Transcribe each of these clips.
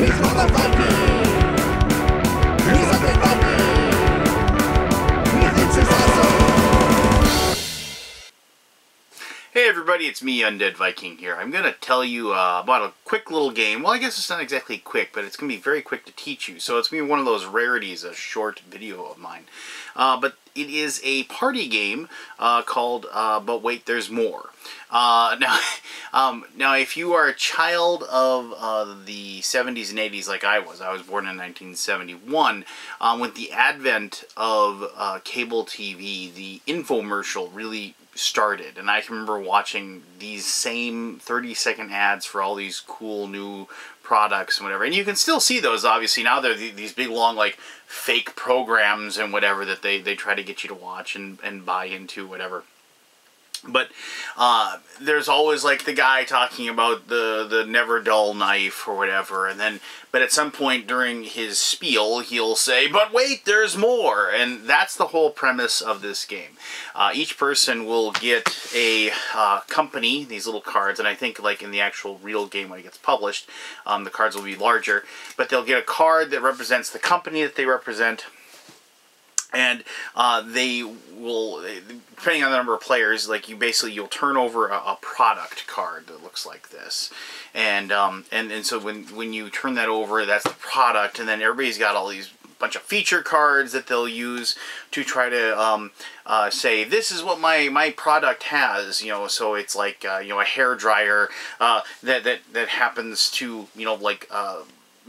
Hey everybody, it's me, Undead Viking here. I'm going to tell you about a quick little game. Well, I guess it's not exactly quick, but it's going to be very quick to teach you. So it's going to be one of those rarities, a short video of mine. But it is a party game called But Wait, There's More. Now, if you are a child of the 70s and 80s like I was born in 1971, with the advent of cable TV, the infomercial really started, and I can remember watching these same 30-second ads for all these cool new products and whatever, and you can still see those. Obviously now they're these big long like fake programs and whatever that they try to get you to watch and buy into, whatever. But there's always like the guy talking about the never dull knife or whatever, and then but at some point during his spiel he'll say, "But wait, there's more," and that's the whole premise of this game. Each person will get a company, these little cards, and I think like in the actual real game when it gets published, the cards will be larger, but they'll get a card that represents the company that they represent. And they will, depending on the number of players, like you'll turn over a product card that looks like this, and so when you turn that over, that's the product, and then everybody's got all these bunch of feature cards that they'll use to try to say, this is what my product has, you know. So it's like you know, a hair dryer that happens to, you know, like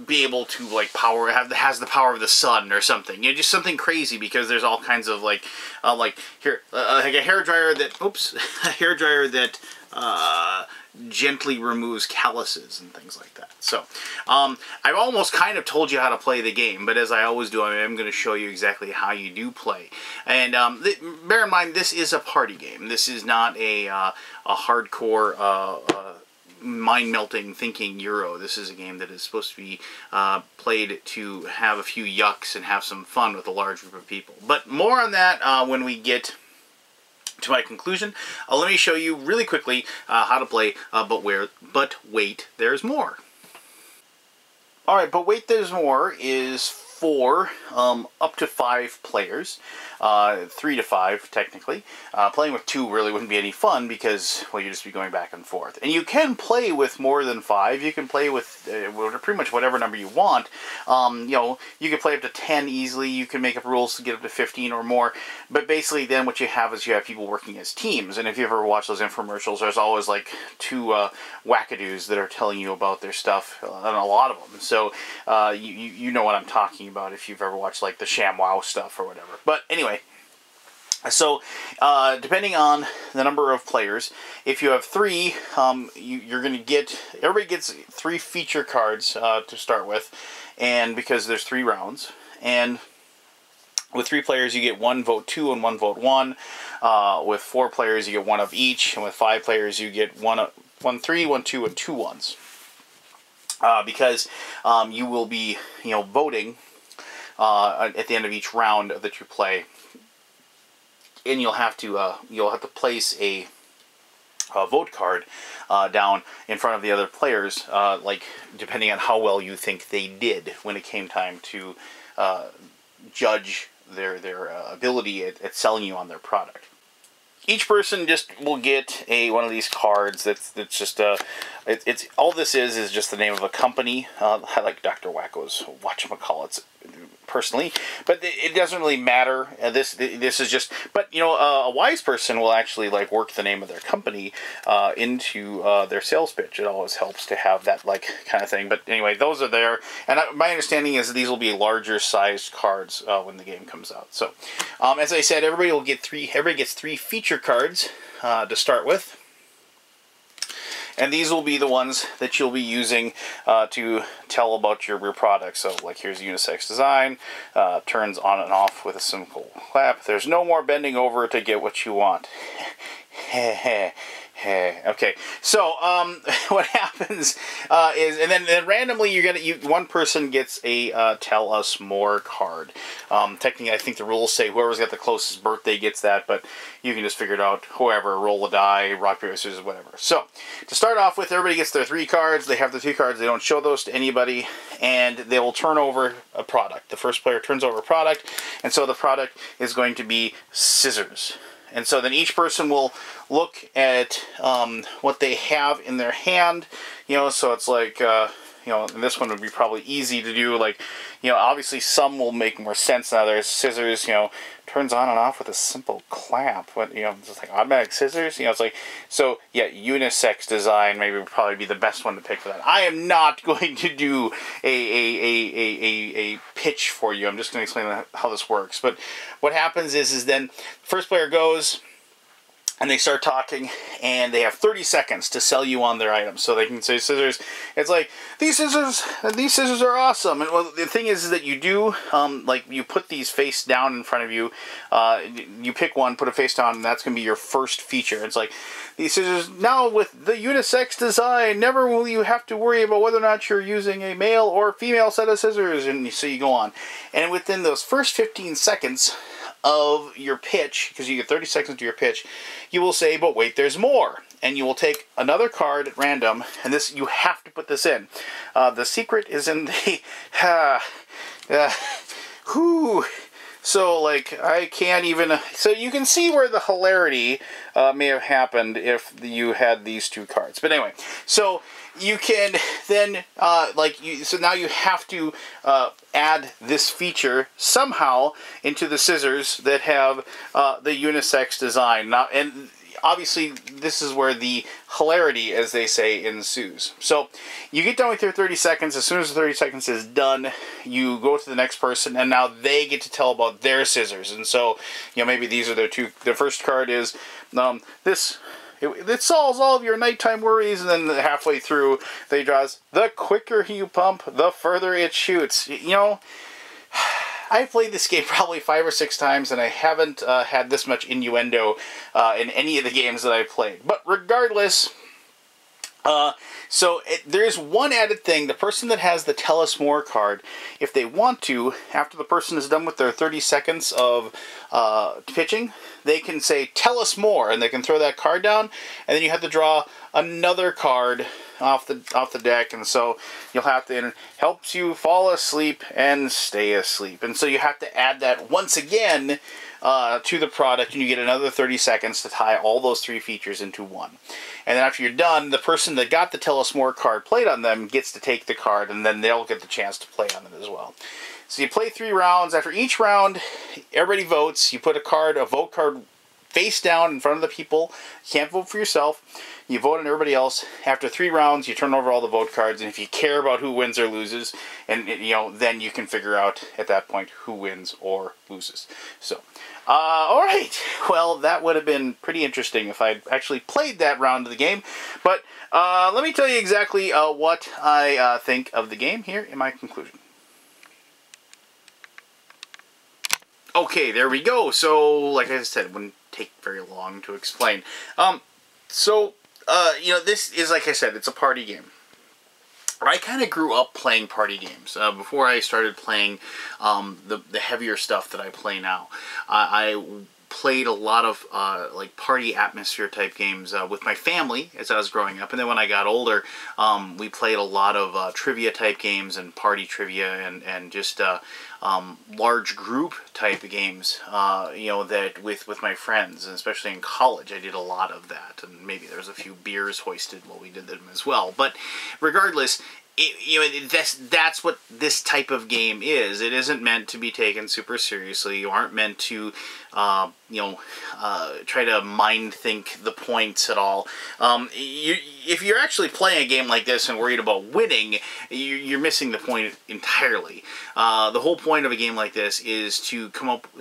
be able to like has the power of the sun or something, you know, just something crazy, because there's all kinds of like here like a hairdryer that a hairdryer that gently removes calluses and things like that. So I've almost kind of told you how to play the game, but as I always do, I'm going to show you exactly how you do play. And bear in mind, this is a party game. This is not a hardcore mind-melting thinking Euro. This is a game that is supposed to be played to have a few yucks and have some fun with a large group of people. But more on that when we get to my conclusion. Let me show you really quickly how to play But Wait, There's More. Alright, But Wait, There's More is for up to 5 players, 3 to 5 technically. Playing with 2 really wouldn't be any fun because, well, you'd just be going back and forth. And you can play with more than 5. You can play with pretty much whatever number you want. You know, you can play up to 10 easily. You can make up rules to get up to 15 or more. But basically then what you have is you have people working as teams. And if you ever watch those infomercials, there's always like 2 wackadoos that are telling you about their stuff, and a lot of them. So you know what I'm talking about if you've ever watched like the ShamWow stuff or whatever. But anyway, so depending on the number of players, if you have 3, you're going to get, everybody gets 3 feature cards to start with, and because there's 3 rounds, and with 3 players you get 1 vote 2 and 1 vote 1. With 4 players you get 1 of each, and with 5 players you get 1 3, 1 2, and 2 1s. Because you will be, you know, voting at the end of each round that you play, and you'll have to place a vote card down in front of the other players, like depending on how well you think they did when it came time to judge their ability at selling you on their product. Each person just will get one of these cards that's just it's all this is just the name of a company. I like Dr. Wacko's whatchamacallits personally, but it doesn't really matter. This is just, but you know, a wise person will actually like work the name of their company into their sales pitch. It always helps to have that like kind of thing. But anyway, those are there, and my understanding is that these will be larger sized cards when the game comes out. So as I said, everybody gets 3 feature cards to start with. And these will be the ones that you'll be using to tell about your product. So, like, here's unisex design, turns on and off with a simple clap. There's no more bending over to get what you want. Hey, okay. So, what happens is, and then randomly one person gets a Tell Us More card. Technically, I think the rules say whoever's got the closest birthday gets that, but you can just figure it out. Whoever, roll a die, rock, paper, scissors, whatever. So, to start off with, everybody gets their 3 cards. They have the 2 cards. They don't show those to anybody, and they will turn over a product. The first player turns over a product, and so the product is going to be scissors. And so then each person will look at what they have in their hand, so it's like, and this one would be probably easy to do, like, obviously some will make more sense than others. Scissors, turns on and off with a simple clap. What, just like automatic scissors, it's like, so yeah, unisex design maybe would probably be the best one to pick for that. I am not going to do a pitch for you. I'm just going to explain how this works. But what happens is then first player goes, and they start talking, and they have 30 seconds to sell you on their items. So they can say scissors. It's like, these scissors are awesome. And well, the thing is that you do, like, you put these face down in front of you. You pick one, put it face down, and that's going to be your first feature. It's like, these scissors, now with the unisex design, never will you have to worry about whether or not you're using a male or female set of scissors. And so you go on. And within those first 15 seconds of your pitch, because you get 30 seconds to your pitch, you will say, but wait, there's more. And you will take another card at random, and this, you have to put this in. The secret is in the, so, like, I can't even, so you can see where the hilarity may have happened if you had these 2 cards. But anyway, so you can then, so now you have to add this feature somehow into the scissors that have the unisex design. Now, and obviously, this is where the hilarity, as they say, ensues. So, you get done with your 30 seconds. As soon as the 30 seconds is done, you go to the next person, and now they get to tell about their scissors. And so, maybe these are their 2. The first card is this. It solves all of your nighttime worries, and then halfway through, they draws, the quicker you pump, the further it shoots. I've played this game probably 5 or 6 times, and I haven't had this much innuendo in any of the games that I've played. But regardless, there's one added thing. The person that has the Tell Us More card, if they want to, after the person is done with their 30 seconds of pitching, they can say, tell us more, and they can throw that card down, and then you have to draw another card off the deck, and so you'll have to, and it helps you fall asleep and stay asleep. And so you have to add that once again to the product, and you get another 30 seconds to tie all those 3 features into one. And then after you're done, the person that got the Tell Us More card played on them gets to take the card, and then they'll get the chance to play on it as well. So you play 3 rounds. After each round, everybody votes. You put a vote card face down in front of the people. You can't vote for yourself. You vote on everybody else. After 3 rounds, you turn over all the vote cards, and if you care about who wins or loses, and then you can figure out at that point who wins or loses. So, all right. Well, that would have been pretty interesting if I'd actually played that round of the game. But let me tell you exactly what I think of the game here in my conclusion. Okay, there we go. So, like I said, it wouldn't take very long to explain. This is, like I said, it's a party game. I kind of grew up playing party games before I started playing the heavier stuff that I play now. I played a lot of like party atmosphere type games with my family as I was growing up, and then when I got older, we played a lot of trivia type games and party trivia and just large group type of games, that with my friends, and especially in college, I did a lot of that, and maybe there was a few beers hoisted while we did them as well. But regardless, that's what this type of game is. It isn't meant to be taken super seriously. You aren't meant to, try to mind think the points at all. If you're actually playing a game like this and worried about winning, you're missing the point entirely. The whole point of a game like this is to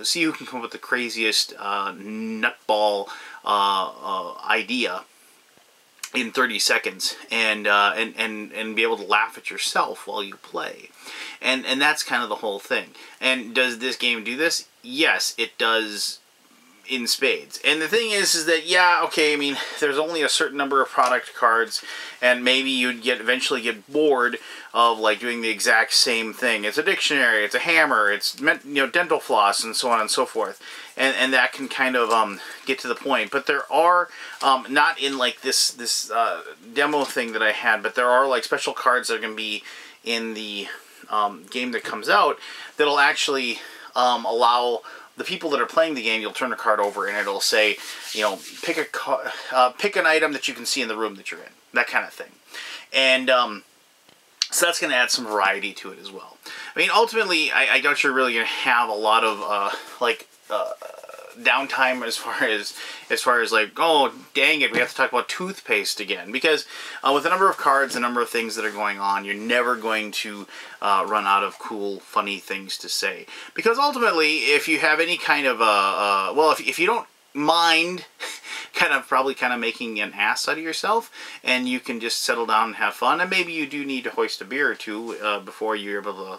see who can come up with the craziest nutball idea in 30 seconds, and be able to laugh at yourself while you play, and that's kind of the whole thing. And does this game do this? Yes, it does. in spades. And the thing is that, yeah, okay, I mean, there's only a certain number of product cards, and maybe you'd eventually get bored of, like, doing the exact same thing. It's a dictionary, it's a hammer, it's, dental floss, and so on and so forth. And that can kind of get to the point. But there are, not in, like, this demo thing that I had, but there are, like, special cards that are going to be in the game that comes out that'll actually allow the people that are playing the game, you'll turn a card over and it'll say, pick an item that you can see in the room that you're in, that kind of thing. And so that's going to add some variety to it as well. I mean, ultimately, I doubt you're really going to have a lot of downtime as far as like, oh, dang it, we have to talk about toothpaste again. Because with the number of cards, the number of things that are going on, you're never going to run out of cool, funny things to say. Because ultimately, if you have any kind of if you don't mind probably making an ass out of yourself, and you can just settle down and have fun, and maybe you do need to hoist a beer or two before you're able to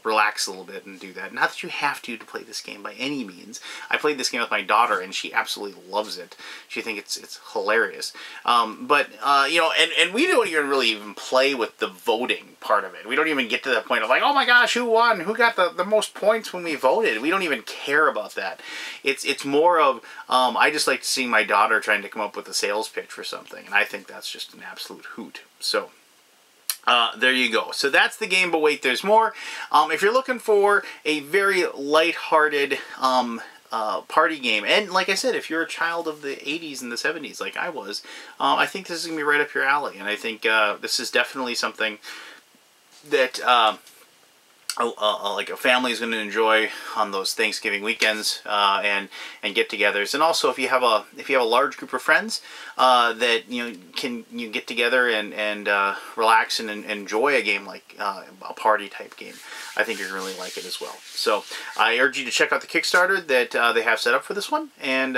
relax a little bit and do that. Not that you have to play this game by any means. I played this game with my daughter, and she absolutely loves it. She thinks it's hilarious. And we don't even play with the voting part of it. We don't even get to that point of like, oh my gosh, who won? Who got the most points when we voted? We don't even care about that. It's more of, I just like to see my daughter trying to come up with a sales pitch for something, and I think that's just an absolute hoot. So there you go. So that's the game, but wait, there's more. If you're looking for a very lighthearted party game, and like I said, if you're a child of the 80s and the 70s like I was, I think this is going to be right up your alley, and I think this is definitely something that like a family is going to enjoy on those Thanksgiving weekends and get-togethers. And also, if you have a large group of friends that can get together and relax and enjoy a game like a party type game, I think you're going to really like it as well. So I urge you to check out the Kickstarter that they have set up for this one, and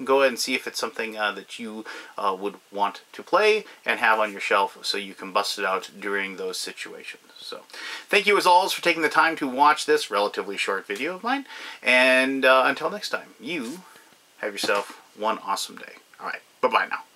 go ahead and see if it's something that you would want to play and have on your shelf so you can bust it out during those situations. So thank you as always for taking the time to watch this relatively short video of mine. And until next time, you have yourself one awesome day. All right, bye-bye now.